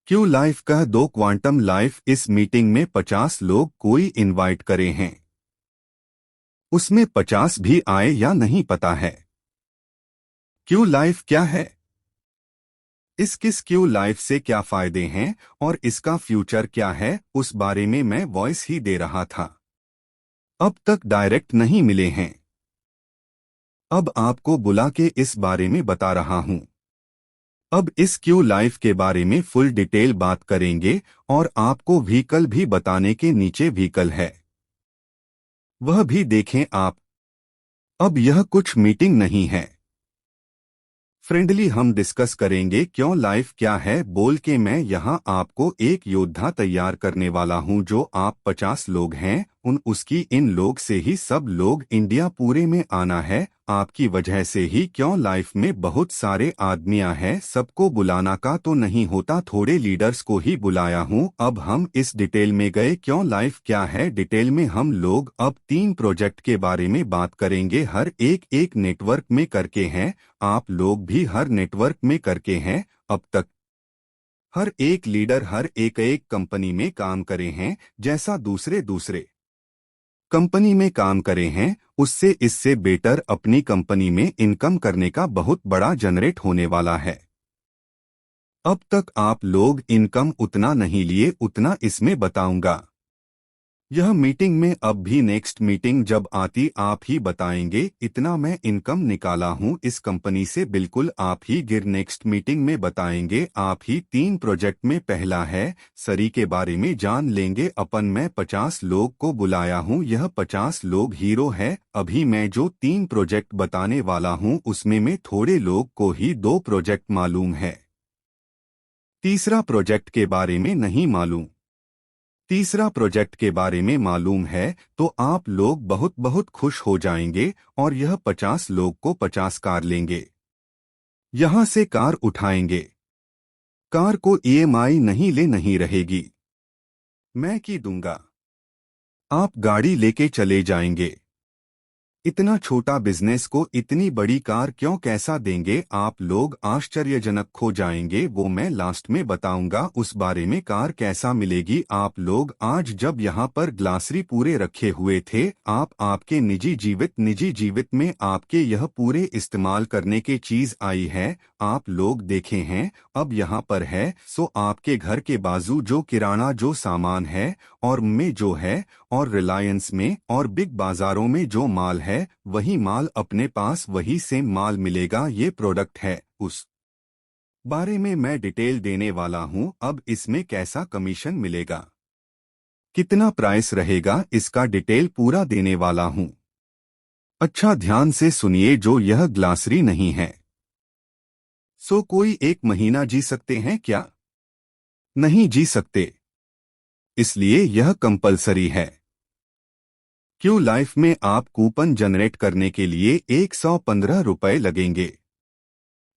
Q life का दो quantum life इस मीटिंग में 50 लोग कोई इनवाइट करे हैं। उसमें 50 भी आए या नहीं पता है। क्यू लाइफ क्या है? किस क्यू लाइफ से क्या फायदे हैं और इसका फ्यूचर क्या है, उस बारे में मैं वॉइस ही दे रहा था। अब तक डायरेक्ट नहीं मिले हैं। अब आपको बुला के इस बारे में बता रहा हूं। अब इस क्यू लाइफ के बारे में फुल डिटेल बात करेंगे और आपको व्हीकल भी बताने के नीचे व्हीकल है, वह भी देखें आप। अब यह कुछ मीटिंग नहीं है, फ्रेंडली हम डिस्कस करेंगे क्यों लाइफ क्या है बोल के। मैं यहाँ आपको एक योद्धा तैयार करने वाला हूँ। जो आप 50 लोग हैं उसकी इन लोग से ही सब लोग इंडिया पूरे में आना है। आपकी वजह से ही क्यों लाइफ में बहुत सारे आदमियां हैं। सबको बुलाना का तो नहीं होता, थोड़े लीडर्स को ही बुलाया हूँ। अब हम इस डिटेल में गए क्यों लाइफ क्या है। डिटेल में हम लोग अब 3 प्रोजेक्ट के बारे में बात करेंगे। हर एक एक नेटवर्क में करके हैं, आप लोग भी हर नेटवर्क में करके हैं। अब तक हर एक लीडर हर एक एक कंपनी में काम करे हैं, जैसा दूसरे दूसरे कंपनी में काम करे हैं, उससे इससे बेटर अपनी कंपनी में इनकम करने का बहुत बड़ा जनरेट होने वाला है। अब तक आप लोग इनकम उतना नहीं लिए, उतना इसमें बताऊंगा। यह मीटिंग में अब भी नेक्स्ट मीटिंग जब आती आप ही बताएंगे। इतना मैं इनकम निकाला हूं इस कंपनी से, बिल्कुल आप ही गिर नेक्स्ट मीटिंग में बताएंगे आप ही। 3 प्रोजेक्ट में पहला है सरी के बारे में जान लेंगे अपन। मैं 50 लोग को बुलाया हूं, यह 50 लोग हीरो है। अभी मैं जो 3 प्रोजेक्ट बताने वाला हूं उसमें में थोड़े लोग को ही 2 प्रोजेक्ट मालूम है, तीसरा प्रोजेक्ट के बारे में नहीं मालूम। तीसरा प्रोजेक्ट के बारे में मालूम है तो आप लोग बहुत बहुत खुश हो जाएंगे। और यह 50 लोग को 50 कार लेंगे, यहां से कार उठाएंगे। कार को ईएमआई नहीं रहेगी, मैं की दूंगा। आप गाड़ी लेके चले जाएंगे। इतना छोटा बिजनेस को इतनी बड़ी कार क्यों कैसा देंगे, आप लोग आश्चर्यजनक खो जाएंगे। वो मैं लास्ट में बताऊंगा उस बारे में कार कैसा मिलेगी। आप लोग आज जब यहाँ पर ग्लासरी पूरे रखे हुए थे, आप आपके निजी जीवित में आपके यह पूरे इस्तेमाल करने के चीज आई है, आप लोग देखे हैं। अब यहाँ पर है सो आपके घर के बाजू जो किराना जो सामान है और में जो है और रिलायंस में और बिग बाजारों में जो माल है वही माल अपने पास वही सेम माल मिलेगा। ये प्रोडक्ट है, उस बारे में मैं डिटेल देने वाला हूं। अब इसमें कैसा कमीशन मिलेगा, कितना प्राइस रहेगा, इसका डिटेल पूरा देने वाला हूं। अच्छा ध्यान से सुनिए, जो यह ग्लासरी नहीं है सो कोई 1 महीना जी सकते हैं क्या? नहीं जी सकते, इसलिए यह कंपलसरी है। क्यू लाइफ में आप कूपन जनरेट करने के लिए 115 रुपए लगेंगे।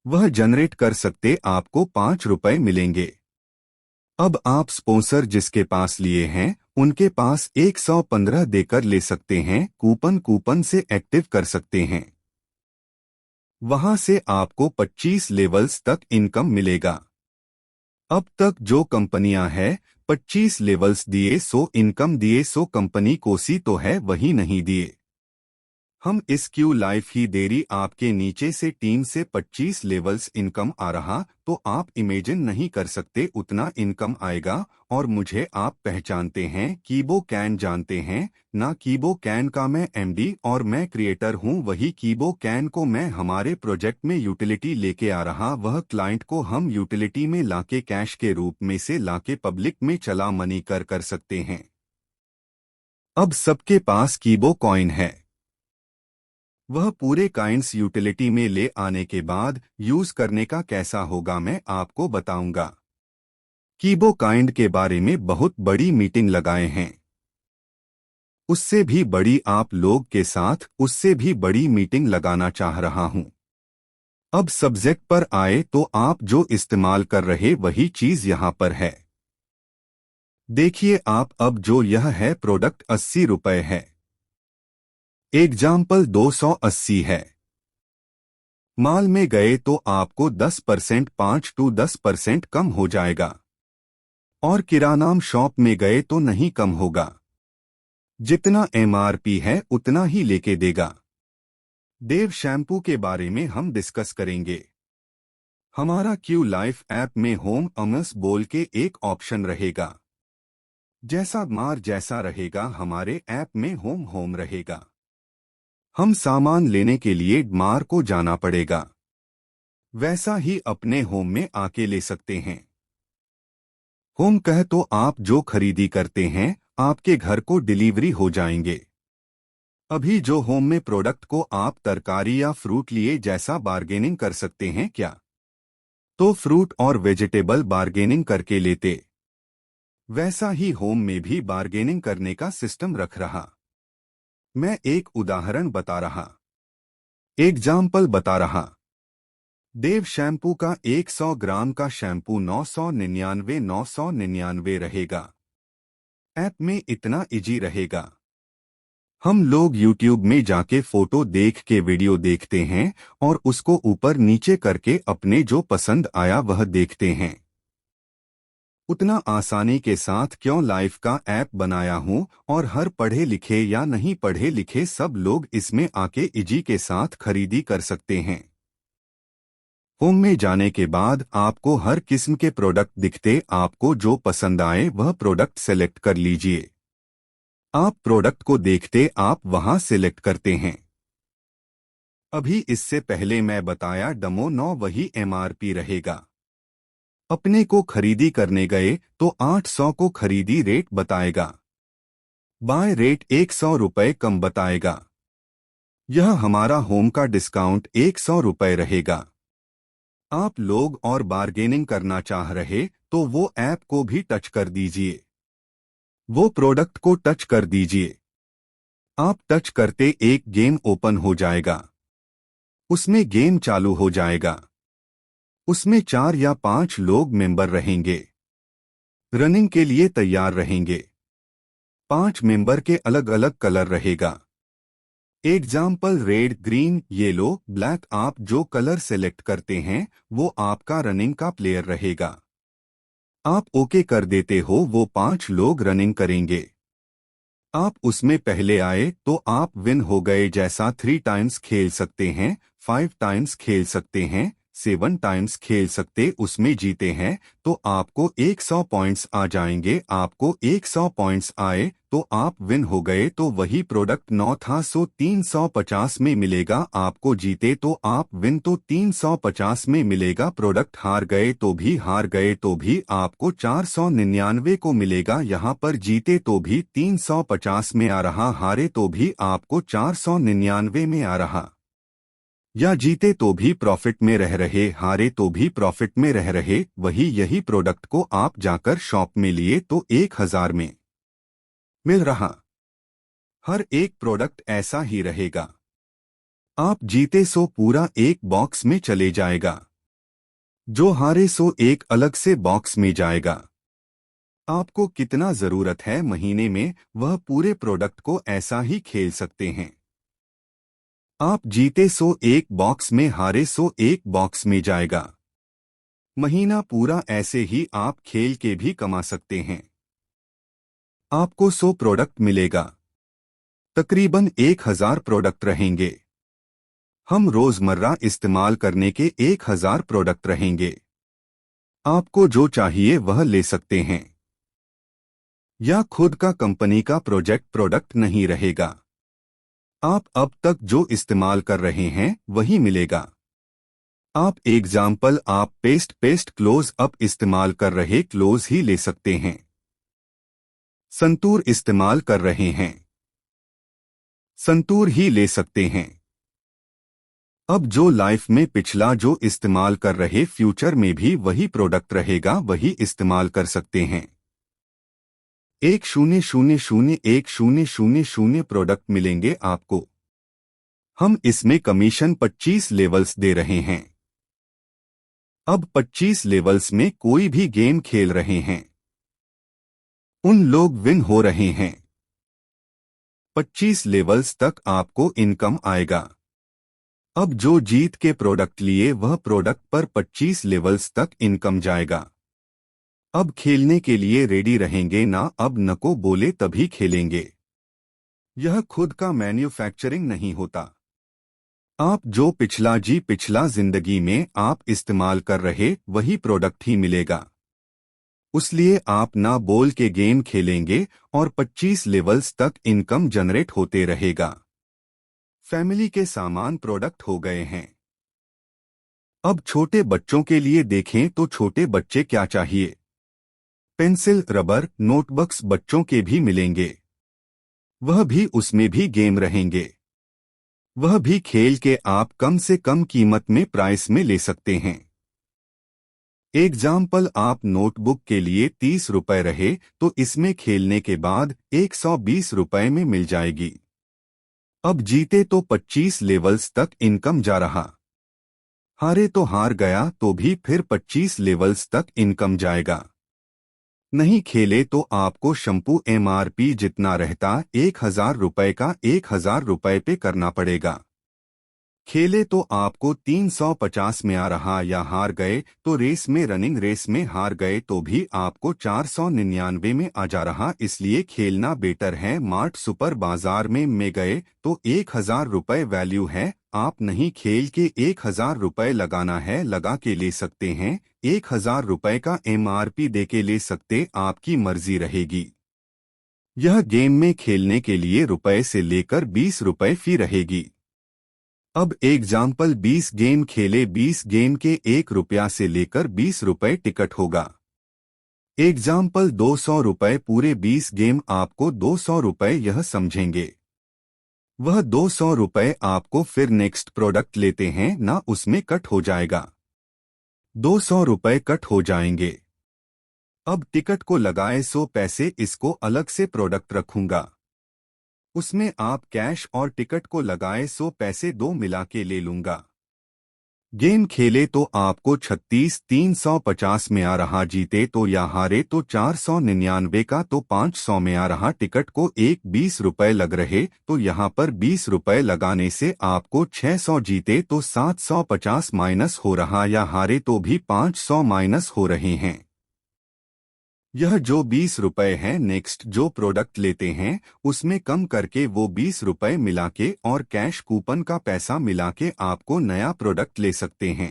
वह जनरेट कर सकते आपको 5 रुपए मिलेंगे। अब आप स्पॉन्सर जिसके पास लिए हैं उनके पास 115 देकर ले सकते हैं। कूपन से एक्टिव कर सकते हैं, वहां से आपको 25 लेवल्स तक इनकम मिलेगा। अब तक जो कंपनियां हैं 25 लेवल्स दिए सो इनकम दिए, सो कंपनी कोसी तो है वही नहीं दिए। हम इस क्यू लाइफ ही देरी आपके नीचे से टीम से 25 लेवल्स इनकम आ रहा तो आप इमेजिन नहीं कर सकते उतना इनकम आएगा। और मुझे आप पहचानते हैं, कीबो कैन जानते हैं ना? कीबो कैन का मैं एमडी और मैं क्रिएटर हूं। वही कीबो कैन को मैं हमारे प्रोजेक्ट में यूटिलिटी लेके आ रहा। वह क्लाइंट को हम यूटिलिटी में लाके कैश के रूप में से लाके पब्लिक में चला मनी कर सकते हैं। अब सबके पास कीबो कॉइन है, वह पूरे काइंड्स यूटिलिटी में ले आने के बाद यूज करने का कैसा होगा मैं आपको बताऊंगा। कीबो काइंड के बारे में बहुत बड़ी मीटिंग लगाए हैं, उससे भी बड़ी आप लोग के साथ उससे भी बड़ी मीटिंग लगाना चाह रहा हूं। अब सब्जेक्ट पर आए तो आप जो इस्तेमाल कर रहे वही चीज यहां पर है। देखिए आप, अब जो यह है प्रोडक्ट 80 रुपए है, एग्जाम्पल 280 है। माल में गए तो आपको 10% 5 to 10% कम हो जाएगा। और किराना शॉप में गए तो नहीं कम होगा। जितना एमआरपी है उतना ही लेके देगा। देव शैम्पू के बारे में हम डिस्कस करेंगे। हमारा क्यू लाइफ ऐप में होम अमस बोल के एक ऑप्शन रहेगा। जैसा मार जैसा रहेगा हमारे ऐप में होम होम रहेगा। हम सामान लेने के लिए मार को जाना पड़ेगा, वैसा ही अपने होम में आके ले सकते हैं। होम कह तो आप जो खरीदी करते हैं आपके घर को डिलीवरी हो जाएंगे। अभी जो होम में प्रोडक्ट को आप तरकारी या फ्रूट लिए जैसा बार्गेनिंग कर सकते हैं क्या, तो फ्रूट और वेजिटेबल बार्गेनिंग करके लेते, वैसा ही होम में भी बार्गेनिंग करने का सिस्टम रख रहा। मैं एक उदाहरण बता रहा, एग्जाम्पल बता रहा। देव शैम्पू का 100 ग्राम का शैम्पू 999 रहेगा। ऐप में इतना इजी रहेगा। हम लोग YouTube में जाके फोटो देख के वीडियो देखते हैं और उसको ऊपर नीचे करके अपने जो पसंद आया वह देखते हैं। उतना आसानी के साथ क्यों लाइफ का ऐप बनाया हूँ और हर पढ़े लिखे या नहीं पढ़े लिखे सब लोग इसमें आके इजी के साथ खरीदी कर सकते हैं। होम में जाने के बाद आपको हर किस्म के प्रोडक्ट दिखते, आपको जो पसंद आए वह प्रोडक्ट सेलेक्ट कर लीजिए। आप प्रोडक्ट को देखते आप वहां सेलेक्ट करते हैं। अभी इससे पहले मैं बताया डमो 9 वही एमआरपी रहेगा। अपने को खरीदी करने गए तो 800 को खरीदी रेट बताएगा, बाय रेट 100 रुपये कम बताएगा। यह हमारा होम का डिस्काउंट 100 रुपये रहेगा। आप लोग और बार्गेनिंग करना चाह रहे तो वो ऐप को भी टच कर दीजिए, वो प्रोडक्ट को टच कर दीजिए। आप टच करते एक गेम ओपन हो जाएगा, उसमें गेम चालू हो जाएगा। उसमें 4 या 5 लोग मेंबर रहेंगे, रनिंग के लिए तैयार रहेंगे। 5 मेंबर के अलग अलग कलर रहेगा। Example red, green, yellow, black. आप जो कलर सेलेक्ट करते हैं वो आपका रनिंग का प्लेयर रहेगा। आप ओके कर देते हो, वो 5 लोग रनिंग करेंगे। आप उसमें पहले आए तो आप विन हो गए। जैसा 3 टाइम्स खेल सकते हैं, 5 टाइम्स खेल सकते हैं, 7 टाइम्स खेल सकते, उसमें जीते हैं तो आपको 100 पॉइंट्स आ जाएंगे। आपको 100 पॉइंट्स आए तो आप विन हो गए, तो वही प्रोडक्ट 9 था सो 350 में मिलेगा। आपको जीते तो आप विन तो 350 में मिलेगा। प्रोडक्ट हार गए तो भी आपको 499 को मिलेगा। यहाँ पर जीते तो भी 350 में आ रहा, हारे तो भी आपको 499 में आ रहा। या जीते तो भी प्रॉफिट में रह रहे, हारे तो भी प्रॉफिट में रह रहे। यही प्रोडक्ट को आप जाकर शॉप में लिए तो 1000 में मिल रहा। हर एक प्रोडक्ट ऐसा ही रहेगा। आप जीते सो पूरा एक बॉक्स में चले जाएगा, जो हारे सो एक अलग से बॉक्स में जाएगा। आपको कितना जरूरत है महीने में, वह पूरे प्रोडक्ट को ऐसा ही खेल सकते हैं। आप जीते सो एक बॉक्स में, हारे सो एक बॉक्स में जाएगा। महीना पूरा ऐसे ही आप खेल के भी कमा सकते हैं। आपको 100 प्रोडक्ट मिलेगा, तकरीबन 1000 प्रोडक्ट रहेंगे। हम रोजमर्रा इस्तेमाल करने के 1000 प्रोडक्ट रहेंगे। आपको जो चाहिए वह ले सकते हैं। या खुद का कंपनी का प्रोडक्ट नहीं रहेगा। आप अब तक जो इस्तेमाल कर रहे हैं वही मिलेगा। आप एग्जाम्पल, आप पेस्ट क्लोज अप इस्तेमाल कर रहे, क्लोज ही ले सकते हैं। संतूर इस्तेमाल कर रहे हैं, संतूर ही ले सकते हैं। अब जो लाइफ में पिछला जो इस्तेमाल कर रहे, फ्यूचर में भी वही प्रोडक्ट रहेगा, वही इस्तेमाल कर सकते हैं। 1000 प्रोडक्ट मिलेंगे आपको। हम इसमें कमीशन 25 लेवल्स दे रहे हैं। अब 25 लेवल्स में कोई भी गेम खेल रहे हैं, उन लोग विन हो रहे हैं। 25 लेवल्स तक आपको इनकम आएगा। अब जो जीत के प्रोडक्ट लिए वह प्रोडक्ट पर 25 लेवल्स तक इनकम जाएगा। अब खेलने के लिए रेडी रहेंगे ना, अब नको बोले तभी खेलेंगे। यह खुद का मैन्युफैक्चरिंग नहीं होता। आप जो पिछला जिंदगी में आप इस्तेमाल कर रहे वही प्रोडक्ट ही मिलेगा। उसलिए आप ना बोल के गेम खेलेंगे और 25 लेवल्स तक इनकम जनरेट होते रहेगा। फैमिली के सामान प्रोडक्ट हो गए हैं। अब छोटे बच्चों के लिए देखें तो छोटे बच्चे क्या चाहिए। पेंसिल, रबर, नोटबुक्स बच्चों के भी मिलेंगे। वह भी उसमें भी गेम रहेंगे। वह भी खेल के आप कम से कम कीमत में प्राइस में ले सकते हैं। एग्जाम्पल, आप नोटबुक के लिए 30 रुपए रहे तो इसमें खेलने के बाद 120 रुपए में मिल जाएगी। अब जीते तो 25 लेवल्स तक इनकम जा रहा, हारे तो हार गया तो भी फिर 25 लेवल्स तक इनकम जाएगा। नहीं खेले तो आपको शैम्पू MRP जितना रहता 1000 रुपए का 1000 रुपए पे करना पड़ेगा। खेले तो आपको 350 में आ रहा, या हार गए तो रेस में रनिंग रेस में हार गए तो भी आपको 499 में आ जा रहा। इसलिए खेलना बेटर है। मार्ट सुपर बाजार में गए तो 1000 रुपए वैल्यू है। आप नहीं खेल के 1000 रुपए लगाना है, लगा के ले सकते हैं। 1000 रुपए का MRP दे के ले सकते, आपकी मर्जी रहेगी। यह गेम में खेलने के लिए रुपए से लेकर 20 रुपए फी रहेगी। अब एग्जाम्पल 20 गेम खेले, 20 गेम के 1 रुपया से लेकर 20 रुपए टिकट होगा। एग्जाम्पल 200 रुपए पूरे 20 गेम, आपको 200 रुपए यह समझेंगे। वह 200 रुपए आपको फिर नेक्स्ट प्रोडक्ट लेते हैं ना, उसमें कट हो जाएगा। 200 रुपए कट हो जाएंगे। अब टिकट को लगाए 100 पैसे, इसको अलग से प्रोडक्ट रखूंगा। उसमें आप कैश और टिकट को लगाए 100 पैसे दो मिला के ले लूंगा। गेम खेले तो आपको 36,350 में आ रहा, जीते तो या हारे तो 499 का तो 500 में आ रहा। टिकट को 20 रुपए लग रहे तो यहाँ पर 20 रुपए लगाने से आपको 600, जीते तो 750 माइनस हो रहा, या हारे तो भी 500 माइनस हो रहे हैं। यह जो 20 रुपए है नेक्स्ट जो प्रोडक्ट लेते हैं उसमें कम करके वो 20 रुपए मिला के और कैश कूपन का पैसा मिला के आपको नया प्रोडक्ट ले सकते हैं।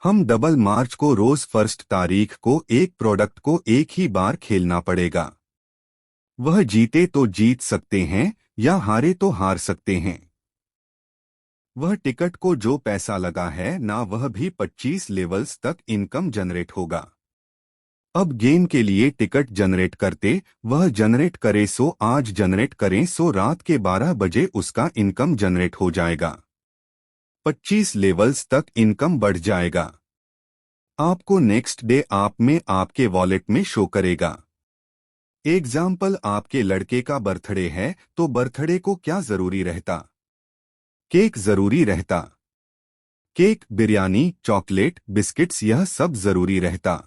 हम डबल मार्च को रोज 1 तारीख को एक प्रोडक्ट को एक ही बार खेलना पड़ेगा। वह जीते तो जीत सकते हैं या हारे तो हार सकते हैं। वह टिकट को जो पैसा लगा है ना, वह भी 25 लेवल्स तक इनकम जनरेट होगा। अब गेम के लिए टिकट जनरेट करते, वह जनरेट करे सो आज जनरेट करें सो रात के 12 बजे उसका इनकम जनरेट हो जाएगा। 25 लेवल्स तक इनकम बढ़ जाएगा। आपको नेक्स्ट डे आप में आपके वॉलेट में शो करेगा। एग्जाम्पल, आपके लड़के का बर्थडे है तो बर्थडे को क्या जरूरी रहता? केक जरूरी रहता। केक, बिरयानी, चॉकलेट, बिस्किट्स यह सब जरूरी रहता।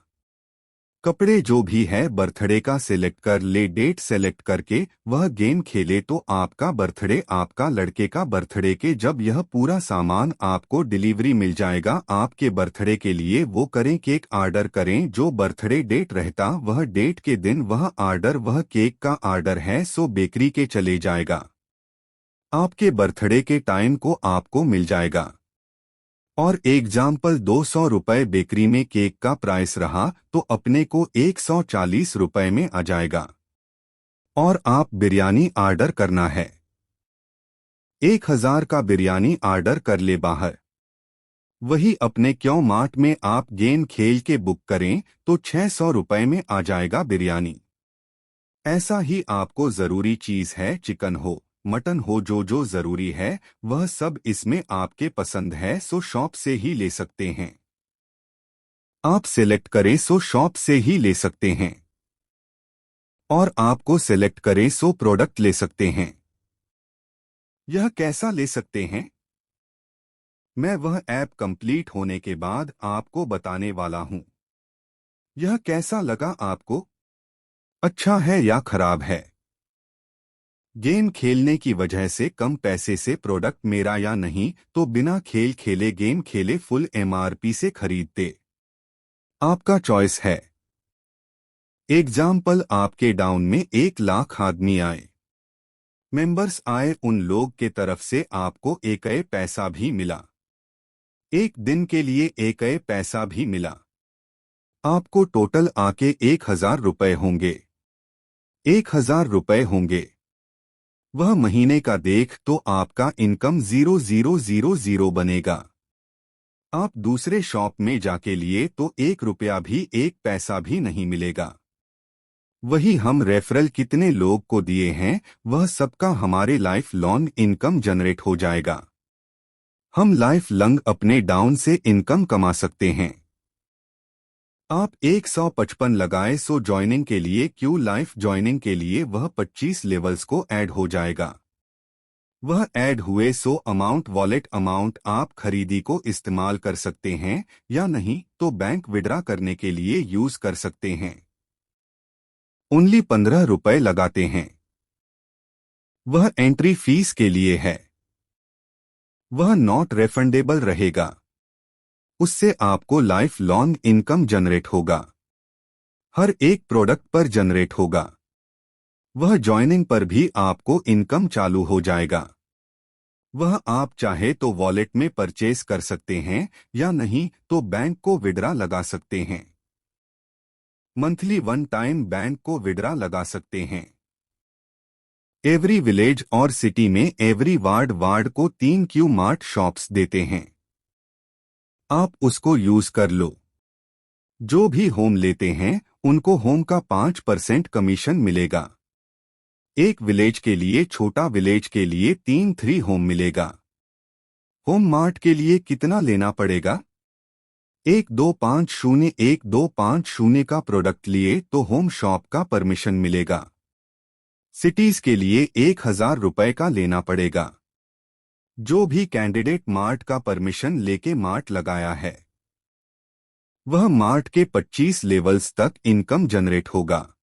कपड़े जो भी है बर्थडे का सिलेक्ट कर ले, डेट सेलेक्ट करके वह गेम खेले तो आपका बर्थडे, आपका लड़के का बर्थडे के जब यह पूरा सामान आपको डिलीवरी मिल जाएगा आपके बर्थडे के लिए, वो करें केक ऑर्डर करें। जो बर्थडे डेट रहता वह डेट के दिन वह ऑर्डर, वह केक का ऑर्डर है सो बेकरी के चले जाएगा। आपके बर्थडे के टाइम को आपको मिल जाएगा। और एग्जाम्पल 200 रुपए बेकरी में केक का प्राइस रहा तो अपने को 140 रुपए में आ जाएगा। और आप बिरयानी ऑर्डर करना है, 1000 का बिरयानी ऑर्डर कर ले बाहर। वही अपने क्यों मार्ट में आप गेम खेल के बुक करें तो 600 रुपए में आ जाएगा बिरयानी। ऐसा ही आपको जरूरी चीज है, चिकन हो, मटन हो, जो जो जरूरी है वह सब इसमें आपके पसंद है सो शॉप से ही ले सकते हैं। आप सिलेक्ट करें सो शॉप से ही ले सकते हैं। और आपको सिलेक्ट करें सो प्रोडक्ट ले सकते हैं। यह कैसा ले सकते हैं मैं वह ऐप कंप्लीट होने के बाद आपको बताने वाला हूं। यह कैसा लगा आपको? अच्छा है या खराब है? गेम खेलने की वजह से कम पैसे से प्रोडक्ट मेरा या नहीं तो बिना खेल खेले गेम खेले फुल MRP से खरीदते? आपका चॉइस है। एग्जाम्पल, आपके डाउन में 1 लाख आदमी आए, मेंबर्स आए, उन लोग के तरफ से आपको एक पैसा भी मिला, एक दिन के लिए एक पैसा भी मिला, आपको टोटल आके 1,000 रुपए होंगे, 1,000 रुपए होंगे। वह महीने का देख तो आपका इनकम 0,000 बनेगा। आप दूसरे शॉप में जाके लिए तो 1 रुपया भी, 1 पैसा भी नहीं मिलेगा। वही हम रेफरल कितने लोग को दिए हैं, वह सबका हमारे लाइफ लॉन्ग इनकम जनरेट हो जाएगा। हम लाइफ लॉन्ग अपने डाउन से इनकम कमा सकते हैं। आप 155 लगाए सो ज्वाइनिंग के लिए, क्यू लाइफ ज्वाइनिंग के लिए वह 25 लेवल्स को ऐड हो जाएगा। वह ऐड हुए सो अमाउंट, वॉलेट अमाउंट आप खरीदी को इस्तेमाल कर सकते हैं या नहीं तो बैंक विड्रा करने के लिए यूज कर सकते हैं। ओनली 15 रुपए लगाते हैं। वह एंट्री फीस के लिए है। वह नॉट रिफंडेबल रहेगा। उससे आपको लाइफ लॉन्ग इनकम जनरेट होगा। हर एक प्रोडक्ट पर जनरेट होगा। वह ज्वाइनिंग पर भी आपको इनकम चालू हो जाएगा। वह आप चाहे तो वॉलेट में परचेज कर सकते हैं या नहीं तो बैंक को विड्रा लगा सकते हैं। मंथली 1 टाइम बैंक को विड्रा लगा सकते हैं। एवरी विलेज और सिटी में एवरी वार्ड को 3 क्यू मार्ट शॉप्स देते हैं। आप उसको यूज कर लो। जो भी होम लेते हैं उनको होम का 5% कमीशन मिलेगा। एक विलेज के लिए, छोटा विलेज के लिए 3 होम मिलेगा। होम मार्ट के लिए कितना लेना पड़ेगा? 1250 का प्रोडक्ट लिए तो होम शॉप का परमिशन मिलेगा। सिटीज के लिए 1,000 रुपए का लेना पड़ेगा। जो भी कैंडिडेट मार्ट का परमिशन लेके मार्ट लगाया है वह मार्ट के 25 लेवल्स तक इनकम जनरेट होगा।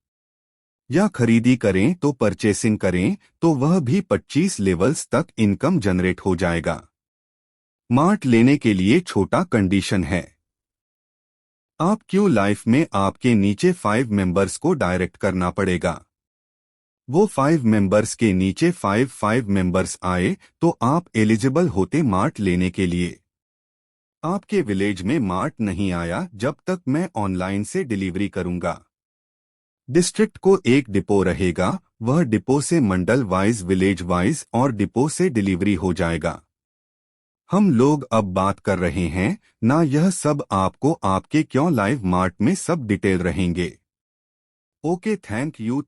या खरीदी करें तो परचेसिंग करें तो वह भी 25 लेवल्स तक इनकम जनरेट हो जाएगा। मार्ट लेने के लिए छोटा कंडीशन है। आप क्यू लाइफ में आपके नीचे 5 मेंबर्स को डायरेक्ट करना पड़ेगा। वो 5 मेंबर्स के नीचे 5 मेंबर्स आए तो आप एलिजिबल होते मार्ट लेने के लिए। आपके विलेज में मार्ट नहीं आया जब तक मैं ऑनलाइन से डिलीवरी करूंगा। डिस्ट्रिक्ट को एक डिपो रहेगा, वह डिपो से मंडल वाइज, विलेज वाइज और डिपो से डिलीवरी हो जाएगा। हम लोग अब बात कर रहे हैं ना, यह सब आपको आपके क्यों लाइव मार्ट में सब डिटेल रहेंगे। Okay, thank you.